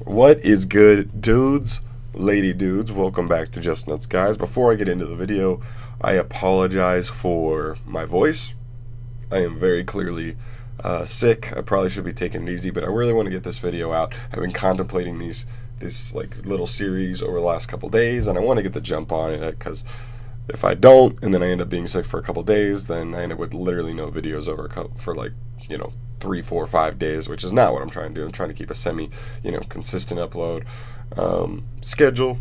What is good, dudes, lady dudes? Welcome back to Just Nuts, guys. Before I get into the video, I apologize for my voice. I am very clearly sick. I probably should be taking it easy, but I really want to get this video out. I've been contemplating this like little series over the last couple days, and I want to get the jump on it because if I don't, and then I end up being sick for a couple days, then I end up with literally no videos for like 3, 4, 5 days, which is not what I'm trying to do. I'm trying to keep a consistent upload schedule.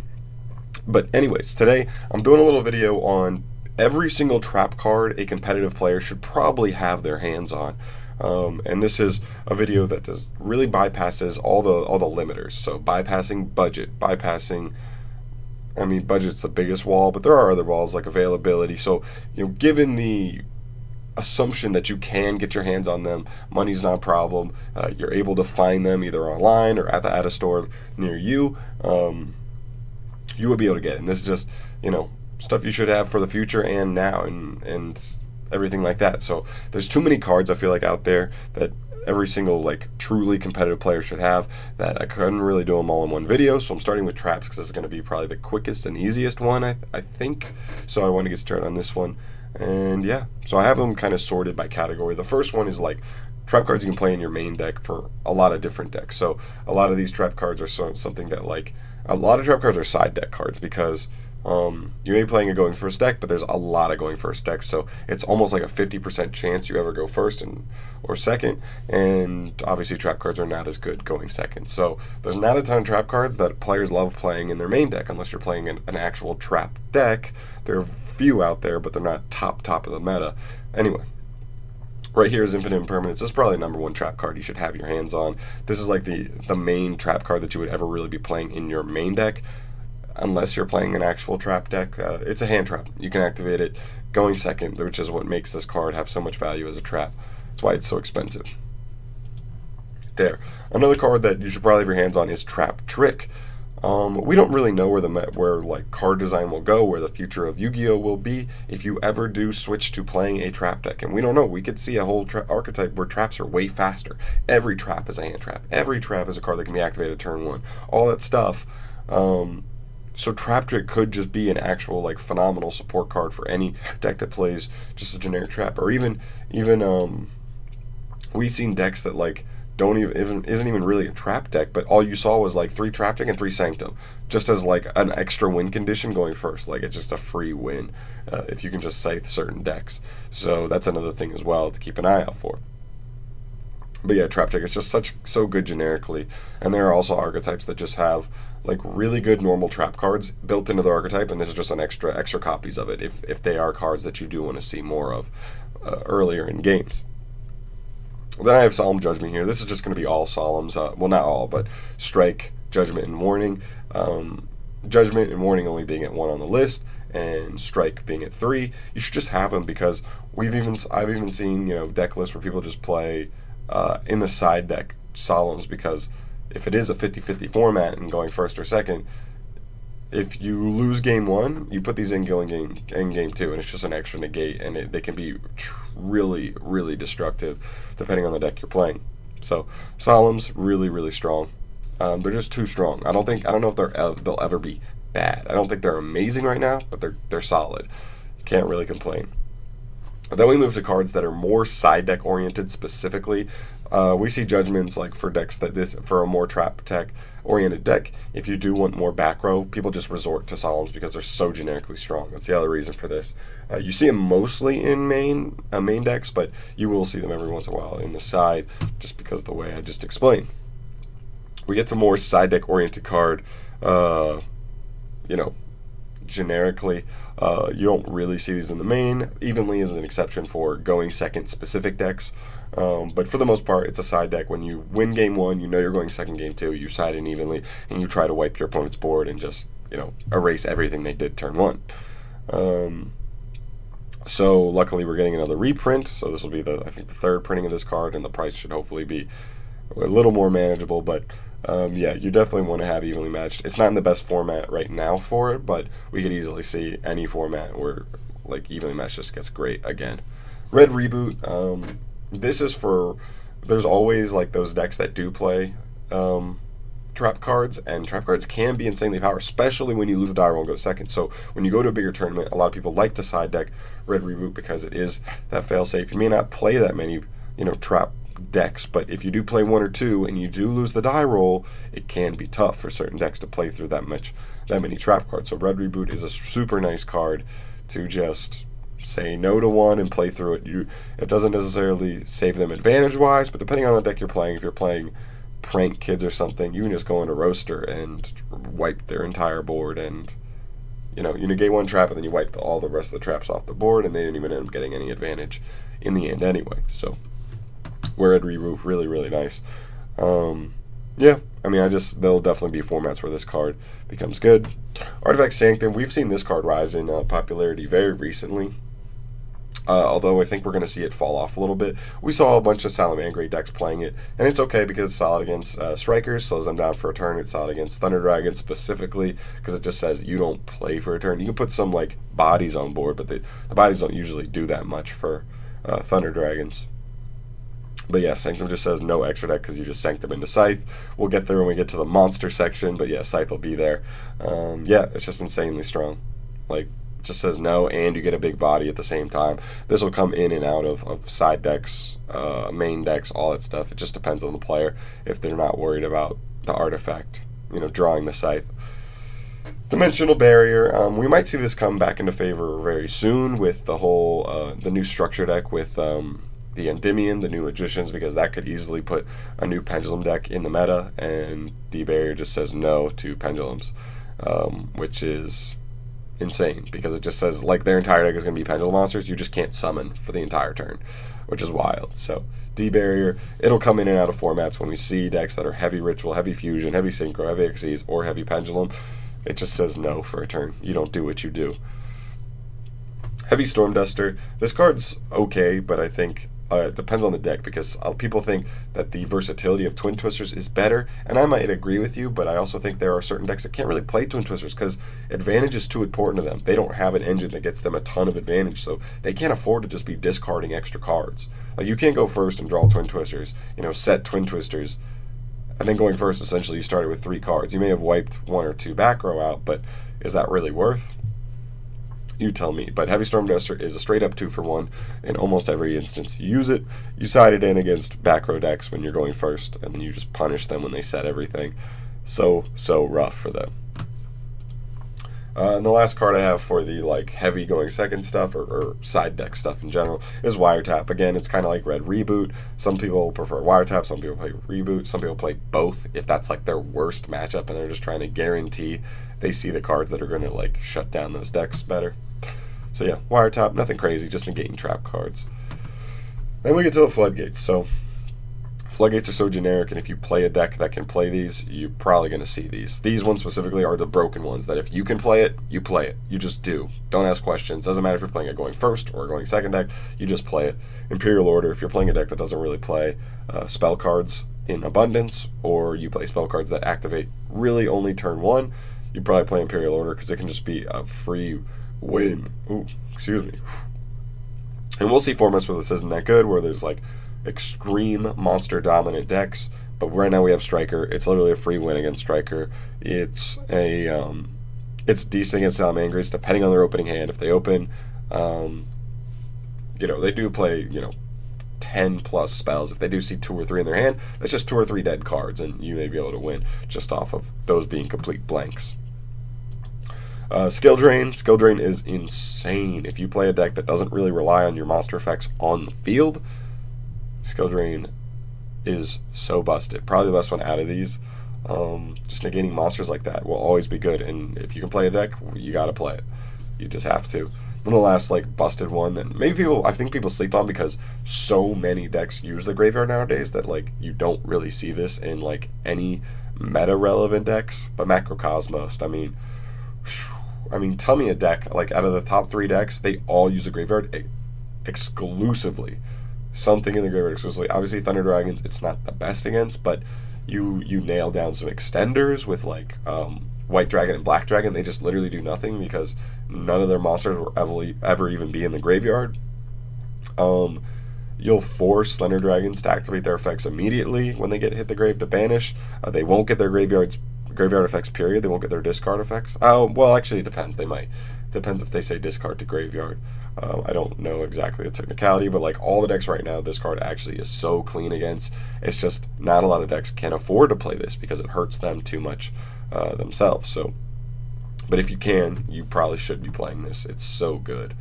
But anyways, today I'm doing a little video on every single trap card a competitive player should probably have their hands on. And this is a video that does really bypasses all the limiters. So bypassing budget, budget's the biggest wall, but there are other walls like availability. So, given the assumption that you can get your hands on them, money's not a problem, you're able to find them either online or at a store near you, you will be able to get it. And this is just, stuff you should have for the future and now and everything like that. So there's too many cards I feel like out there that every single truly competitive player should have that I couldn't really do them all in one video. So I'm starting with traps because it's going to be probably the quickest and easiest one, I think. So I want to get started on this one. And yeah, so I have them kind of sorted by category. The first one is trap cards you can play in your main deck for a lot of different decks. So a lot of these trap cards are something that a lot of trap cards are side deck cards because you may be playing a going first deck, but there's a lot of going first decks, so it's almost like a 50% chance you ever go first or second, and obviously trap cards are not as good going second. So there's not a ton of trap cards that players love playing in their main deck unless you're playing an actual trap deck. There are few out there, but they're not top of the meta. Anyway, right here is Infinite Impermanence. This is probably the #1 trap card you should have your hands on. This is like the main trap card that you would ever really be playing in your main deck, unless you're playing an actual trap deck. It's a hand trap. You can activate it going second, which is what makes this card have so much value as a trap. That's why it's so expensive. There. Another card that you should probably have your hands on is Trap Trick. We don't really know where card design will go, where the future of Yu-Gi-Oh will be if you ever do switch to playing a trap deck, and we don't know. We could see a whole archetype where traps are way faster. Every trap is a hand trap. Every trap is a card that can be activated turn 1. All that stuff. So Trap Trick could just be an actual phenomenal support card for any deck that plays just a generic trap, or even we've seen decks that don't isn't even really a trap deck, but all you saw was 3 Trap Trick and 3 Sanctum, just as an extra win condition going first. It's just a free win if you can just scythe certain decks. So that's another thing as well to keep an eye out for. But yeah, Trap Trick is just so good generically, and there are also archetypes that just have really good normal trap cards built into the archetype, and this is just an extra copies of it if they are cards that you do want to see more of earlier in games. Then I have Solemn Judgment here. This is just going to be all Solemns. Well, not all, but Strike, Judgment, and Warning. Judgment and Warning only being at 1 on the list, and Strike being at 3. You should just have them because I've even seen deck lists where people just play in the side deck Solemns, because if it is a 50-50 format and going first or second, if you lose game 1, you put these in game 2, and it's just an extra negate, and they can be really, really destructive depending on the deck you're playing. So Solemns really strong. They're just too strong. I don't know if they'll ever be bad. I don't think they're amazing right now, but they're solid. Can't really complain. Then we move to cards that are more side deck oriented specifically. We see Judgments for decks for a more trap tech oriented deck. If you do want more back row, people just resort to Solemns because they're so generically strong. That's the other reason for this. You see them mostly in main decks, but you will see them every once in a while in the side, just because of the way I just explained. We get to more side deck oriented card. Generically, you don't really see these in the main. Evenly is an exception for going second specific decks, but for the most part it's a side deck. When you win game 1, you're going second game 2, you side in evenly, and you try to wipe your opponent's board and just erase everything they did turn 1. So luckily we're getting another reprint, so this will be I think the 3rd printing of this card, and the price should hopefully be a little more manageable. But yeah, you definitely want to have evenly matched. It's not in the best format right now for it, but we could easily see any format where evenly matched just gets great again. Red Reboot. This is for, there's always those decks that do play trap cards, and trap cards can be insanely powerful, especially when you lose the die roll and go second. So when you go to a bigger tournament, a lot of people like to side deck Red Reboot because it is that failsafe. You may not play that many, trap decks, but if you do play one or two and you do lose the die roll, it can be tough for certain decks to play through that many trap cards. So Red Reboot is a super nice card to just say no to one and play through it. It doesn't necessarily save them advantage wise, but depending on the deck you're playing, if you're playing Prank Kids or something, you can just go into Roaster and wipe their entire board, and you negate one trap and then you wipe all the rest of the traps off the board, and they didn't even end up getting any advantage in the end anyway. So Red Reboot, really, really nice. Yeah, there'll definitely be formats where this card becomes good. Artifact Sanctum, we've seen this card rise in popularity very recently. Although I think we're going to see it fall off a little bit. We saw a bunch of Salamangreat decks playing it, and it's okay because it's solid against Strikers, slows them down for a turn. It's solid against Thunder Dragons specifically because it just says you don't play for a turn. You can put some bodies on board, but the bodies don't usually do that much for Thunder Dragons. But yeah, Sanctum just says no extra deck because you just sank them into Scythe. We'll get there when we get to the monster section, but yeah, Scythe will be there. Yeah, it's just insanely strong. Just says no, and you get a big body at the same time. This will come in and out of side decks, main decks, all that stuff. It just depends on the player if they're not worried about the artifact, drawing the Scythe. Dimensional Barrier. We might see this come back into favor very soon with the whole the new structure deck with the Endymion, the new Magicians, because that could easily put a new Pendulum deck in the meta, and the Barrier just says no to Pendulums, which is insane because it just says their entire deck is going to be Pendulum monsters. You just can't summon for the entire turn, which is wild. So D-Barrier, it'll come in and out of formats when we see decks that are heavy Ritual, heavy Fusion, heavy Synchro, heavy Xyz, or heavy Pendulum. It just says no for a turn. You don't do what you do. Heavy Storm Duster. This card's okay, but I think it depends on the deck because people think that the versatility of Twin Twisters is better, and I might agree with you, but I also think there are certain decks that can't really play Twin Twisters because advantage is too important to them. They don't have an engine that gets them a ton of advantage, so they can't afford to just be discarding extra cards. You can't go first and draw Twin Twisters, set Twin Twisters, and then going first, essentially, you started with 3 cards. You may have wiped 1 or 2 back row out, but is that really worth? You tell me. But Heavy Storm Duster is a straight up 2-for-1 in almost every instance. You use it, you side it in against back row decks when you're going first, and then you just punish them when they set everything. So rough for them. And the last card I have for the heavy going second stuff or side deck stuff in general is Wiretap. Again, it's kind of like Red Reboot. Some people prefer Wiretap, some people play Reboot, some people play both if that's their worst matchup and they're just trying to guarantee they see the cards that are going to shut down those decks better. So yeah, Wiretap, nothing crazy, just negating trap cards. Then we get to the Floodgates. So Floodgates are so generic, and if you play a deck that can play these, you're probably going to see these. These ones specifically are the broken ones, that if you can play it, you play it. You just do. Don't ask questions. Doesn't matter if you're playing a going first or going second deck, you just play it. Imperial Order, if you're playing a deck that doesn't really play spell cards in abundance, or you play spell cards that activate really only turn 1, you probably play Imperial Order because it can just be a free win. Ooh, excuse me. And we'll see formats where this isn't that good, where there's extreme monster dominant decks, but right now we have Striker. It's literally a free win against Striker. It's it's decent against Salamangreats depending on their opening hand. If they open they do play 10 plus spells. If they do see 2 or 3 in their hand, that's just 2 or 3 dead cards, and you may be able to win just off of those being complete blanks. Skill Drain. Skill Drain is insane. If you play a deck that doesn't really rely on your monster effects on the field, Skill Drain is so busted. Probably the best one out of these. Just negating monsters like that will always be good, and if you can play a deck, you gotta play it. You just have to. Then the last busted one that I think people sleep on because so many decks use the graveyard nowadays that you don't really see this in any meta relevant decks. But Macrocosmos, tell me a deck out of the top 3 decks, they all use a graveyard exclusively. Something in the graveyard exclusively. Obviously, Thunder Dragons, it's not the best against, but you nail down some extenders with White Dragon and Black Dragon. They just literally do nothing because none of their monsters will ever even be in the graveyard. you'll force Slender Dragons to activate their effects immediately when they get hit the grave to banish. They won't get their graveyard effects, period. They won't get their discard effects. Oh, well, actually, it depends. They might. Depends if they say discard to graveyard. I don't know exactly the technicality, but like all the decks right now, this card actually is so clean against. It's just not a lot of decks can afford to play this because it hurts them too much themselves. So, but if you can, you probably should be playing this. It's so good.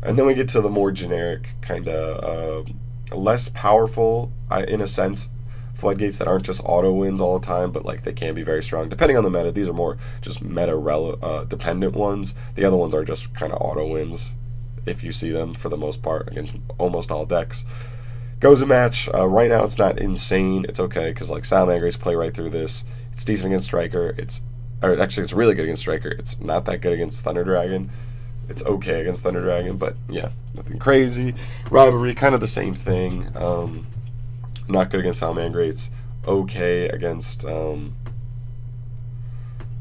And then we get to the more generic, kind of less powerful, in a sense, floodgates that aren't just auto wins all the time, but like they can be very strong depending on the meta. These are more just meta dependent ones. The other ones are just kind of auto wins if you see them for the most part against almost all decks. Goes a match. Right now it's not insane. It's okay because like Salamangreats play right through this. It's decent against Striker. It's really good against Striker. It's not that good against Thunder Dragon. It's okay against Thunder Dragon, but yeah, nothing crazy. Rivalry, kind of the same thing. Not good against Salamangreats. Okay against.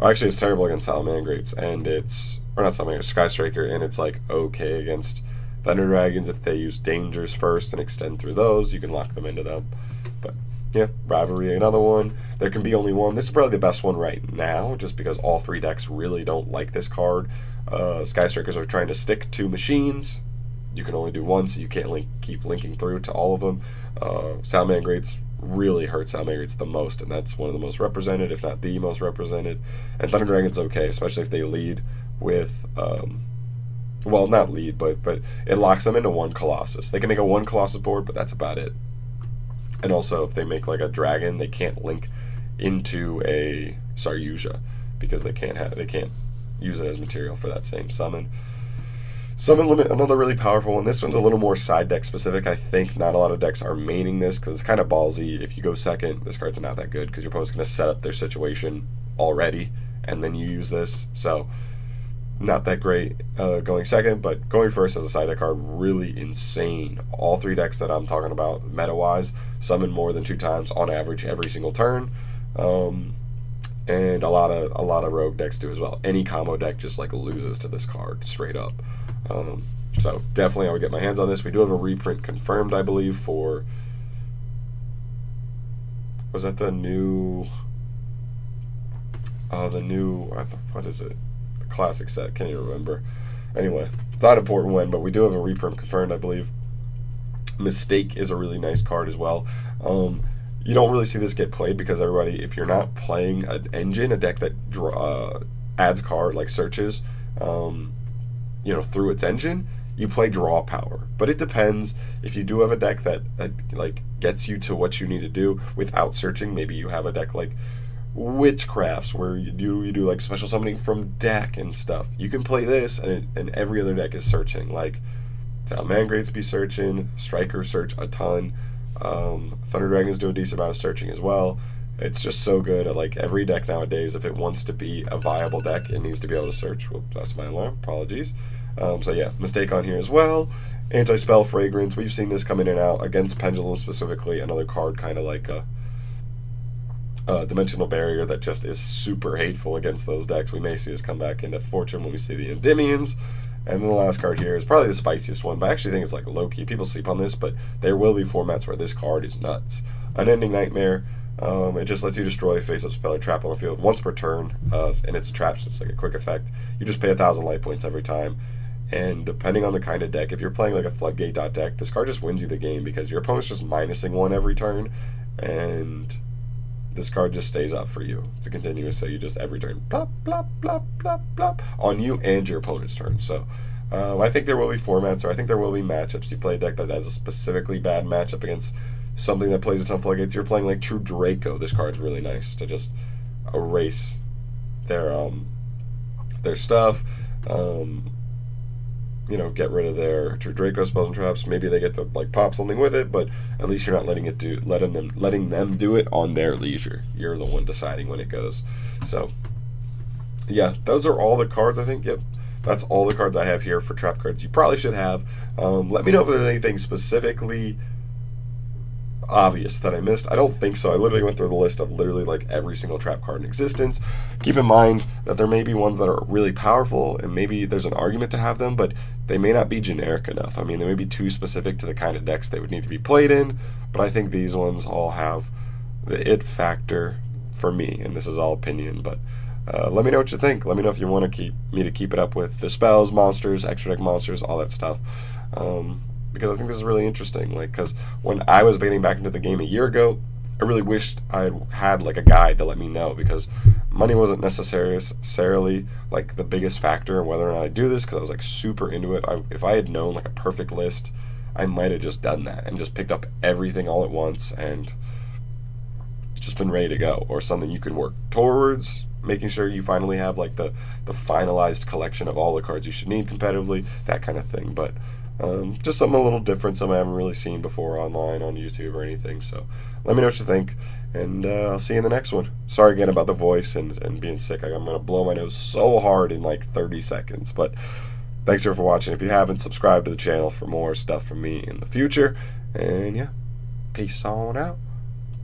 Actually, it's terrible against Salamangreats, and or not Salamangreats, Sky Striker, and it's like okay against Thunder Dragons if they use dangers first and extend through those. You can lock them into them. But yeah, Rivalry, another one. There can be only one. This is probably the best one right now, just because all three decks really don't like this card. Sky Strikers are trying to stick to machines. You can only do one, so you can't keep linking through to all of them. Salamangreats really hurt Salamangreats the most, and that's one of the most represented, if not the most represented. And Thunder Dragon's okay, especially if they lead with, well, not lead, but it locks them into one Colossus. They can make a one Colossus board, but that's about it. And also, if they make like a dragon, they can't link into a Saryuja because they can't use it as material for that same summon. Summon Limit, another really powerful one. This one's a little more side deck specific. I think not a lot of decks are maining this because it's kind of ballsy. If you go second, this card's not that good because your opponent's going to set up their situation already, and then you use this. So, not that great going second, but going first as a side deck card, really insane. All three decks that I'm talking about, meta-wise, summon more than 2 times on average every single turn. And a lot of rogue decks do as well. Any combo deck just like loses to this card straight up. So definitely I would get my hands on this. We do have a reprint confirmed, I believe, for, was that the new, what is it? The classic set, can't even remember. Anyway, it's not important when, but we do have a reprint confirmed, I believe. Mistake is a really nice card as well. You don't really see this get played because everybody, if you're not playing an engine, a deck that adds card, like searches, through its engine, you play draw power. But it depends. If you do have a deck that like gets you to what you need to do without searching, maybe you have a deck like Witchcrafts where you do like special summoning from deck and stuff. You can play this, and every other deck is searching. Like Salamangreats be searching, Striker search a ton. Thunder Dragons do a decent amount of searching as well. It's just so good. Like every deck nowadays, if it wants to be a viable deck, it needs to be able to search. Whoops, that's my alarm. Apologies. So yeah, Mistake on here as well. Anti-Spell Fragrance. We've seen this come in and out against Pendulum specifically. Another card kind of like a Dimensional Barrier that just is super hateful against those decks. We may see this come back into Fortune when we see the Endymions. And then the last card here is probably the spiciest one, but I actually think it's like low-key. People sleep on this, but there will be formats where this card is nuts. Unending Nightmare. It just lets you destroy face-up spell or trap on the field once per turn, and it's a trap, so it's like a quick effect. You just pay 1,000 life points every time, and depending on the kind of deck, if you're playing like a Floodgate deck, this card just wins you the game because your opponent's just minusing 1 every turn, and this card just stays up for you. It's a continuous, so you just every turn, plop, plop, plop, plop, plop, on you and your opponent's turn. So I think there will be formats, or I think there will be matchups. You play a deck that has a specifically bad matchup against something that plays a ton of floodgates. You're playing like True Draco. This card's really nice to just erase their stuff. Get rid of their True Draco spells and traps. Maybe they get to like pop something with it, but at least you're not letting them do it on their leisure. You're the one deciding when it goes. So yeah, those are all the cards, I think. Yep. That's all the cards I have here for trap cards you probably should have. Let me know if there's anything specifically obvious that I missed. I don't think so. I literally went through the list of literally like every single trap card in existence. Keep in mind that there may be ones that are really powerful and maybe there's an argument to have them, but they may not be generic enough. I mean, they may be too specific to the kind of decks they would need to be played in, but I think these ones all have the it factor for me, and this is all opinion, but let me know what you think. Let me know if you want to keep it up with the spells, monsters, extra deck monsters, all that stuff. Because I think this is really interesting. Like, because when I was getting back into the game a year ago, I really wished I had like a guide to let me know, because money wasn't necessarily like the biggest factor in whether or not I do this, because I was like super into it. If I had known like a perfect list, I might have just done that and just picked up everything all at once and just been ready to go, or something you can work towards making sure you finally have like the finalized collection of all the cards you should need competitively, that kind of thing. But just something a little different, something I haven't really seen before online on YouTube or anything. So let me know what you think, and I'll see you in the next one. Sorry again about the voice and being sick. I'm going to blow my nose so hard in like 30 seconds. But thanks for watching. If you haven't, subscribe to the channel for more stuff from me in the future. And yeah, peace on out.